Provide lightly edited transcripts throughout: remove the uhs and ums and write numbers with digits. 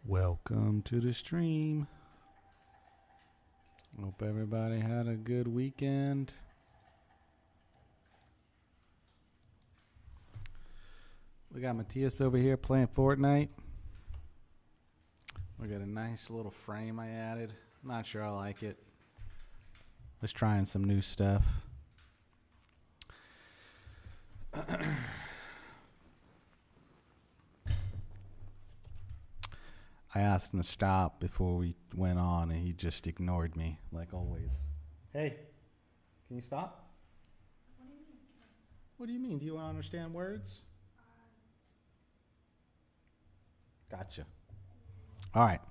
Welcome to the stream. Hope everybody had a good weekend. We got Matthias over here playing Fortnite. We got a nice little frame I added. I'm not sure I like it. Let's trying some new stuff. I asked him to stop before we went on, and he just ignored me, like always. Hey, can you stop? What do you mean? What do you mean? Do you want to understand words? Gotcha. All right.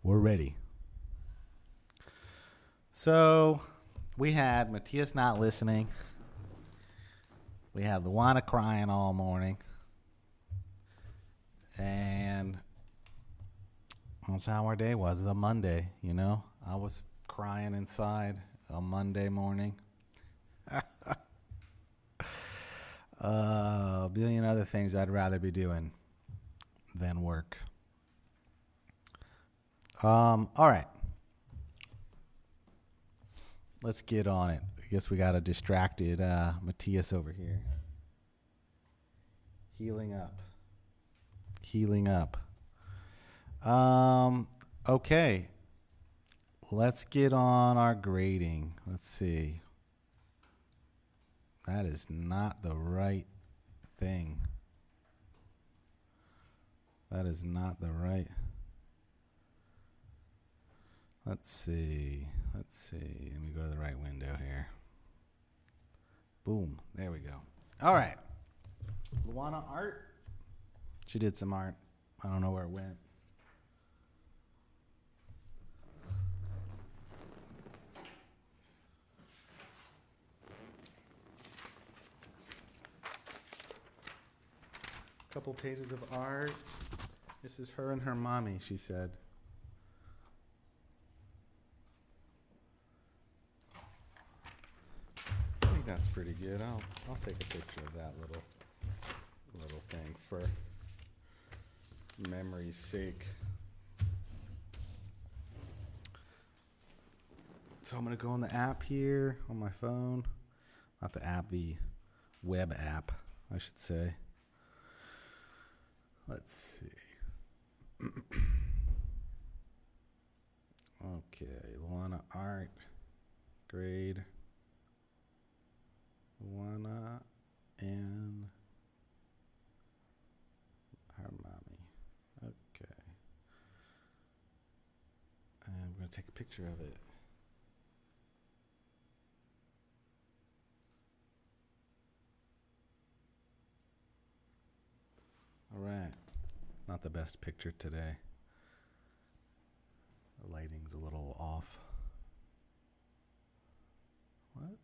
We're ready. So, we had Matthias not listening. We had Luana crying all morning. And that's how our day was. It was a Monday, you know. I was crying inside on Monday morning. A billion other things I'd rather be doing than work. All right. Let's get on it. I guess we got a distracted Matthias over here. Healing up. Okay. Let's get on our grading. Let's see. That is not the right thing. That is not the right. Let's see. Let me go to the right window here. Boom. There we go. All right. Luana art. She did some art. I don't know where it went. Couple pages of art. This is her and her mommy, she said. I think that's pretty good. I'll take a picture of that little thing for memory's sake. So I'm gonna go on the app here on my phone. Not the app, the web app, I should say. Let's see. Okay, Luana art, grade. Luana and her mommy. Okay. And I'm going to take a picture of it. All right. Not the best picture today. The lighting's a little off. What?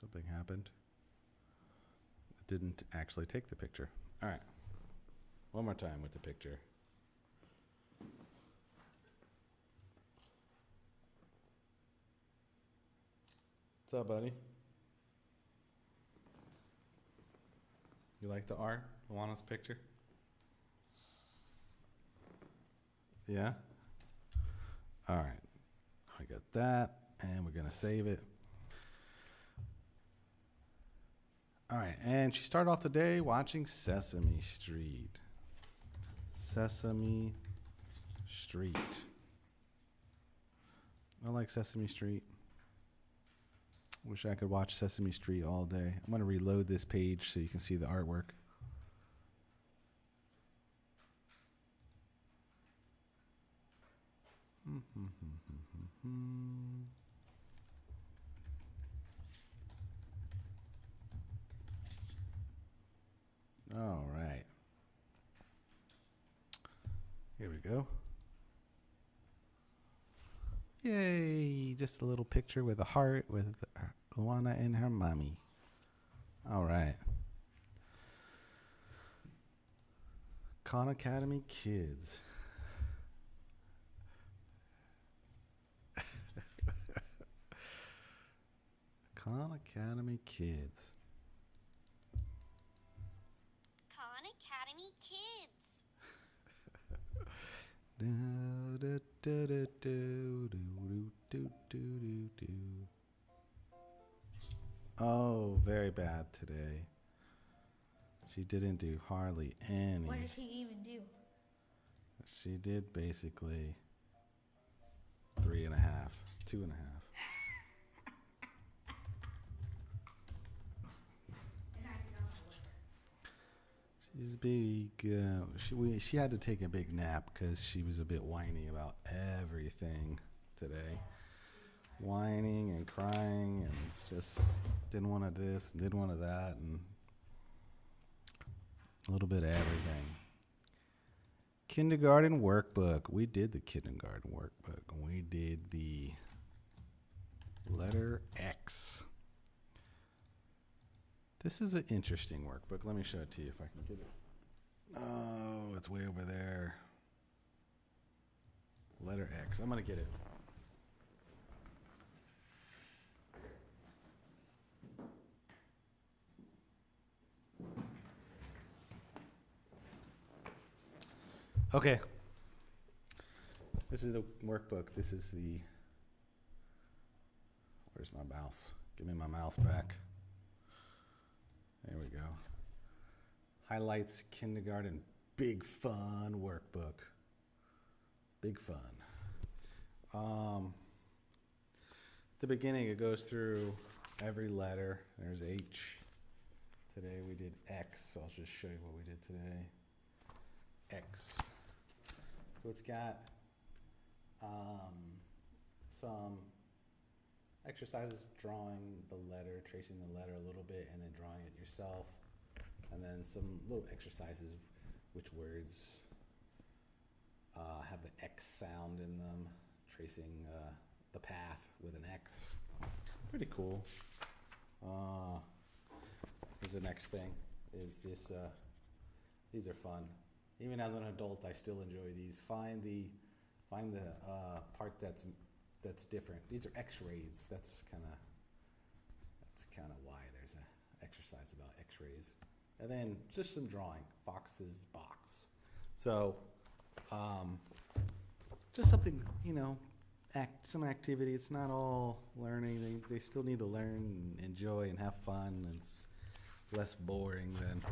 Something happened. It didn't actually take the picture. All right. One more time with the picture. What's up, buddy? You like the art? Luana's picture? Yeah? All right. I got that, and we're going to save it. All right, and she started off the day watching Sesame Street. Sesame Street. I like Sesame Street. Wish I could watch Sesame Street all day. I'm going to reload this page so you can see the artwork. go. Yay! Just a little picture with a heart with Luana and her mommy. All right. Khan Academy Kids. Khan Academy Kids. Khan Academy Kids. Oh, very bad today. She didn't do hardly any. What did she even do? She did basically 3.5, 2.5. She's big. She had to take a big nap because she was a bit whiny about everything today. Whining and crying and just didn't want to this, didn't want to that, and a little bit of everything. Kindergarten workbook. We did the kindergarten workbook. We did the letter X. This is an interesting workbook. Let me show it to you if I can get it. Oh, it's way over there. Letter X. I'm going to get it. Okay. This is the workbook. This is the... Where's my mouse? Give me my mouse back. There we go. Highlights kindergarten big fun workbook. Big fun. At the beginning, it goes through every letter. There's H. Today we did X. I'll just show you what we did today. X. So it's got some exercises drawing the letter, tracing the letter a little bit, and then drawing it yourself. And then some little exercises, which words have the X sound in them, tracing the path with an X. Pretty cool. Here's the next thing, is this, these are fun. Even as an adult, I still enjoy these. Find the part that's different. These are X-rays. That's kind of why there's an exercise about X-rays. And then just some drawing. Fox's box. So, just something, some activity. It's not all learning. They still need to learn and enjoy and have fun. It's less boring than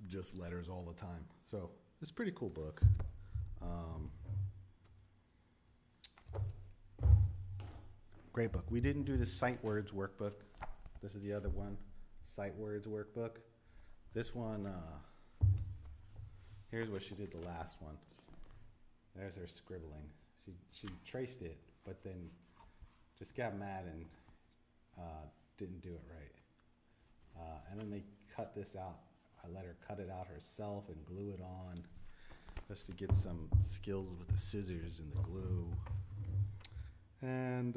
just letters all the time. So it's a pretty cool book. Great book. We didn't do the sight words workbook. This is the other one, sight words workbook. This one, here's what she did the last one. There's her scribbling. She traced it, but then just got mad and didn't do it right. And then they cut this out. I let her cut it out herself and glue it on just to get some skills with the scissors and the glue. And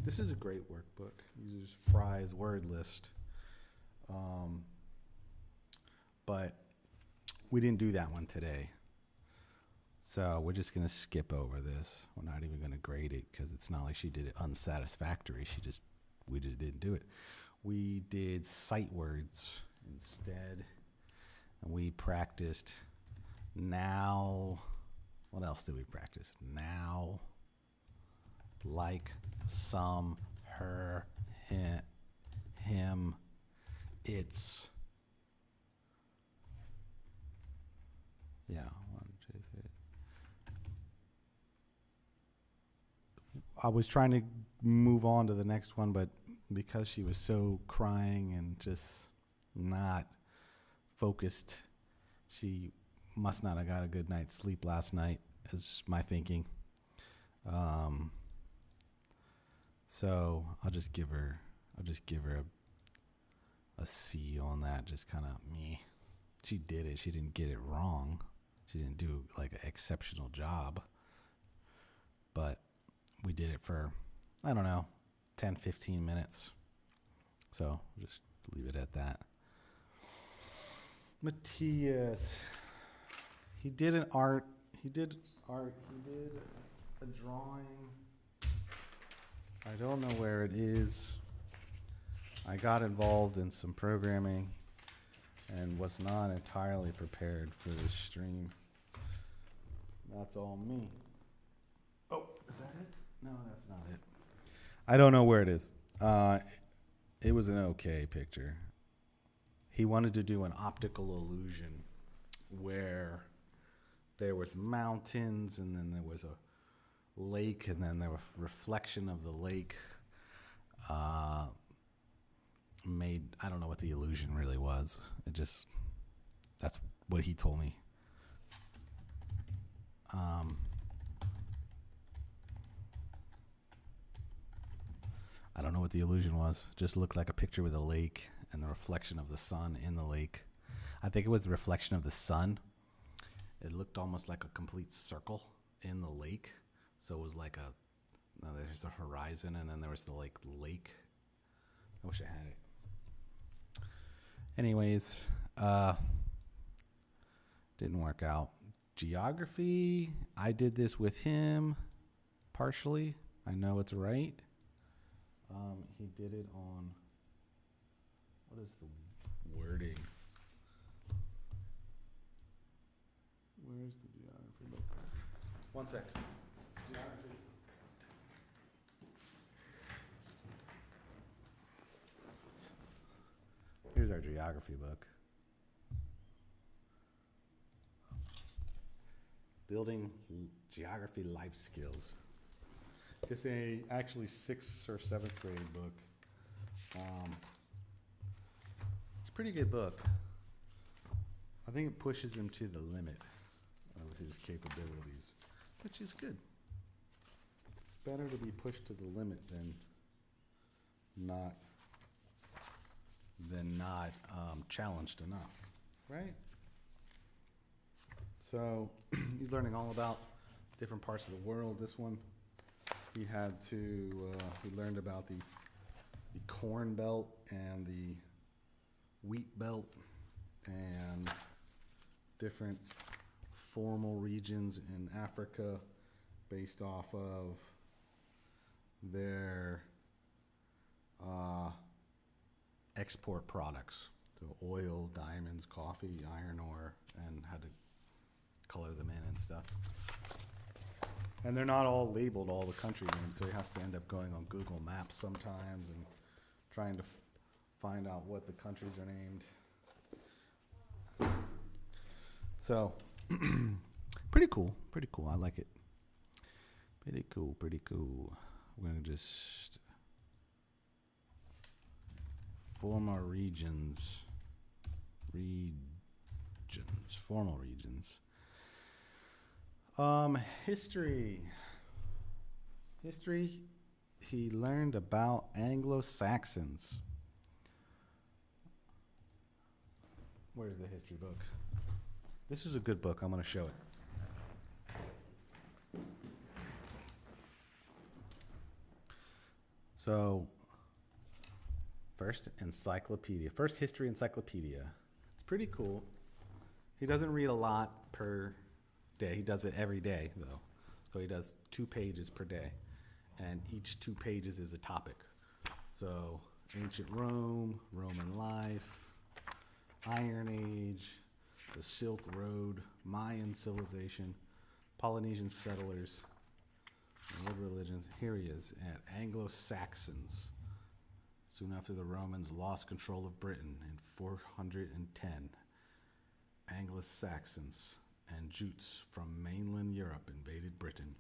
this is a great workbook. Uses Fry's word list. But we didn't do that one today. So we're just going to skip over this. We're not even going to grade it because it's not like she did it unsatisfactory. We just didn't do it. We did sight words instead, and we practiced now. What else did we practice? Now, like, some, her, him, it's. Yeah, 1, 2, 3. I was trying to move on to the next one, but because she was so crying and just not focused, she must not have got a good night's sleep last night, is my thinking. So I'll just give her a C on that. Just kind of meh. She did it. She didn't get it wrong. She didn't do like an exceptional job, but we did it for, I don't know, 10, 15 minutes. So just leave it at that. Matthias, he did art, he did a drawing. I don't know where it is. I got involved in some programming and was not entirely prepared for this stream. That's all me. Oh, is that it? No, that's not it. I don't know where it is. It was an okay picture. He wanted to do an optical illusion where there was mountains and then there was a lake and then there was reflection of the lake made, I don't know what the illusion really was. That's what he told me. I don't know what the illusion was. Just looked like a picture with a lake and the reflection of the sun in the lake. I think it was the reflection of the sun. It looked almost like a complete circle in the lake. So it was like there's the horizon and then there was the lake. I wish I had it. Anyways, didn't work out. Geography, I did this with him partially. I know it's right. He did it on, what is the wording? Where's the geography book? One sec. Geography. Here's our geography book. Building Geography Life Skills. It's actually 6th or 7th grade book. It's a pretty good book. I think it pushes him to the limit of his capabilities, which is good. It's better to be pushed to the limit than not challenged enough, right? So he's learning all about different parts of the world. This one, he learned about the corn belt and the wheat belt and different formal regions in Africa based off of their export products. So oil, diamonds, coffee, iron ore, and how to color them in and stuff. And they're not all labeled, all the country names, so he has to end up going on Google Maps sometimes and trying to find out what the countries are named. So, pretty cool. I like it. Pretty cool. We're going to just form our regions. Formal regions. History, he learned about Anglo-Saxons. Where's the history book? This is a good book. I'm going to show it. So, first history encyclopedia. It's pretty cool. He doesn't read a lot per day. He does it every day, though. So he does 2 pages per day. And each 2 pages is a topic. So, ancient Rome, Roman life, Iron Age, the Silk Road, Mayan civilization, Polynesian settlers, world religions. Here he is at Anglo-Saxons. Soon after the Romans lost control of Britain in 410, Anglo-Saxons and Jutes from mainland Europe invaded Britain.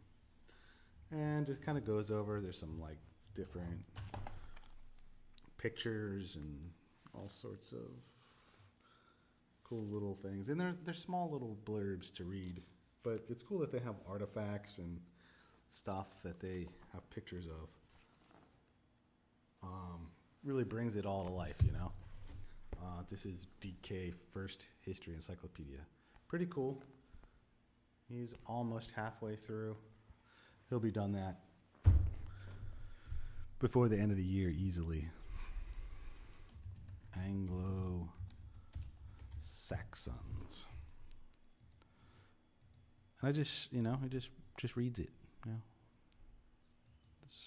And just kind of goes over, there's some like different pictures and all sorts of cool little things. And they're small little blurbs to read, but it's cool that they have artifacts and stuff that they have pictures of. Really brings it all to life, you know. This is DK First History Encyclopedia. Pretty cool. He's almost halfway through. He'll be done that before the end of the year easily. Anglo-Saxons. And I just, he just reads it, Just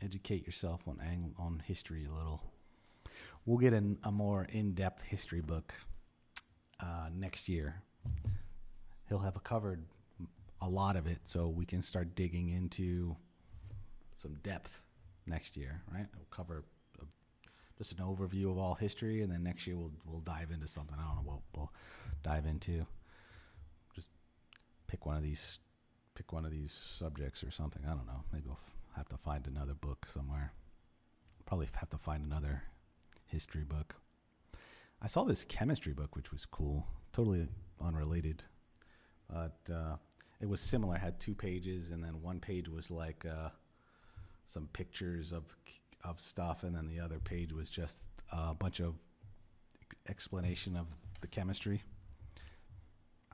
educate yourself on history a little. We'll get a more in-depth history book next year. He'll have covered a lot of it, so we can start digging into some depth next year, right? We'll cover just an overview of all history, and then next year we'll dive into something. I don't know what we'll dive into. Just pick one of these subjects or something. I don't know. Maybe we'll have to find another book somewhere. Probably have to find another history book. I saw this chemistry book, which was cool. Totally unrelated, but it was similar. It had 2 pages, and then one page was like some pictures of stuff, and then the other page was just a bunch of explanation of the chemistry.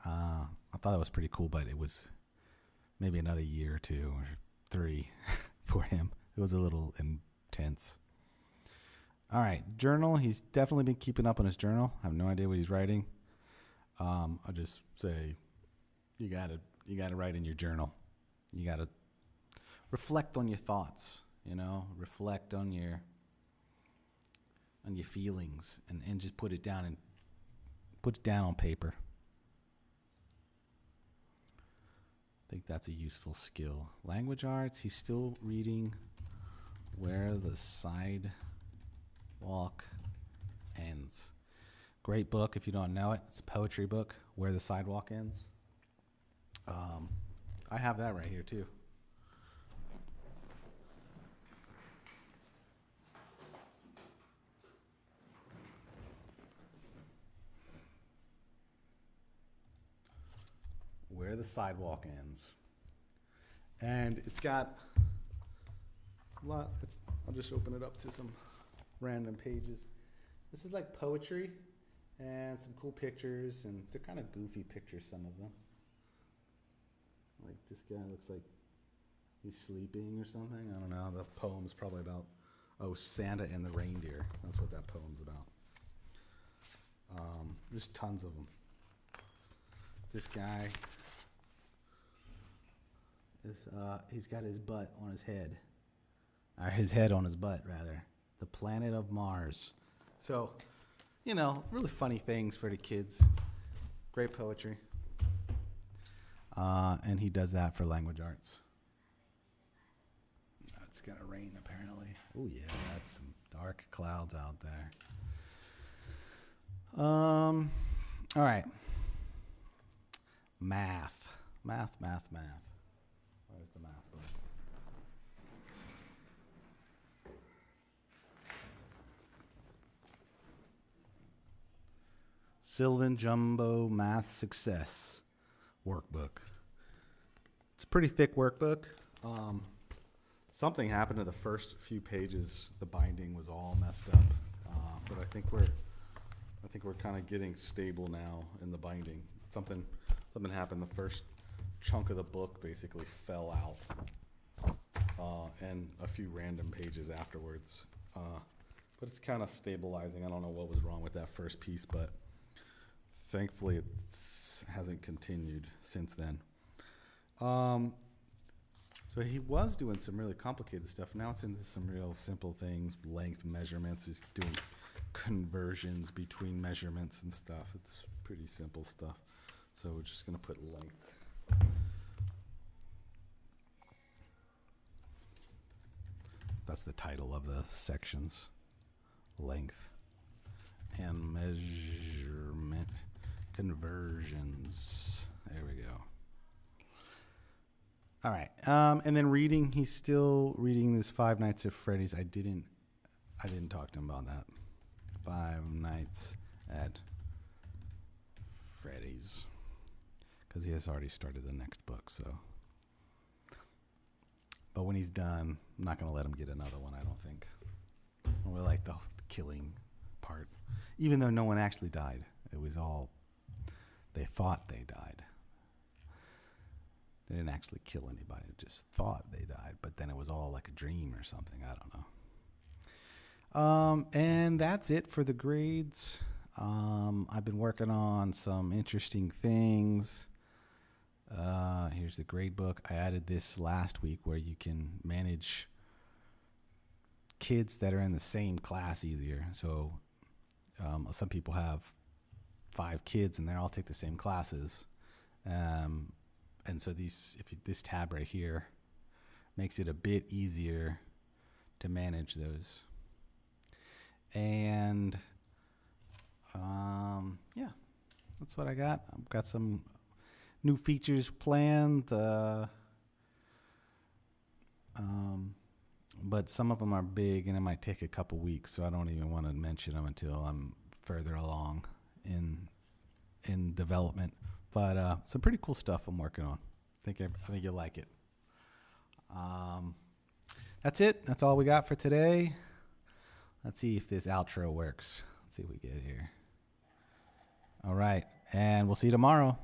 I thought it was pretty cool, but it was maybe another year or 2 or 3 for him. It was a little intense. All right, journal. He's definitely been keeping up on his journal. I have no idea what he's writing. I'll just say you gotta write in your journal. You gotta reflect on your thoughts. Reflect on your feelings, and just put it down on paper. I think that's a useful skill. Language arts. He's still reading Where the Sidewalk Ends. Great book if you don't know it. It's a poetry book, Where the Sidewalk Ends. I have that right here too. Where the Sidewalk Ends. And it's got a lot. I'll just open it up to some random pages. This is like poetry and some cool pictures, and they're kind of goofy pictures, some of them. Like this guy looks like he's sleeping or something. I don't know. The poem's probably about, Santa and the reindeer. That's what that poem's about. There's tons of them. This guy he's got his butt on his head. Or his head on his butt, rather. The planet of Mars. So, really funny things for the kids. Great poetry. And he does that for language arts. It's going to rain, apparently. Oh, yeah, that's some dark clouds out there. All right. Math. Where's the math book? Sylvan Jumbo Math Success Workbook. It's a pretty thick workbook. Something happened to the first few pages. The binding was all messed up, but I think we're kind of getting stable now in the binding. Something happened. The first chunk of the book basically fell out, and a few random pages afterwards. But it's kind of stabilizing. I don't know what was wrong with that first piece, but thankfully it hasn't continued since then. So he was doing some really complicated stuff. Now it's into some real simple things, length measurements. He's doing conversions between measurements and stuff. It's pretty simple stuff. So we're just going to put length. That's the title of the sections. Length and measurement conversions. There we go. All right. And then reading, he's still reading this Five Nights at Freddy's. I didn't talk to him about that. Five Nights at Freddy's. Because he has already started the next book, so. But when he's done, I'm not going to let him get another one, I don't think. We like the killing part. Even though no one actually died. It was all, they thought they died. They didn't actually kill anybody. They just thought they died, but then it was all like a dream or something. I don't know. And that's it for the grades. I've been working on some interesting things. Here's the grade book. I added this last week where you can manage kids that are in the same class easier. So some people have 5 kids and they all take the same classes. And so this tab right here makes it a bit easier to manage those. And yeah, that's what I got. I've got some new features planned, but some of them are big and it might take a couple weeks, so I don't even want to mention them until I'm further along in development. But some pretty cool stuff I'm working on. I think you'll like it. That's it. That's all we got for today. Let's see if this outro works. Let's see what we get here. All right, and we'll see you tomorrow.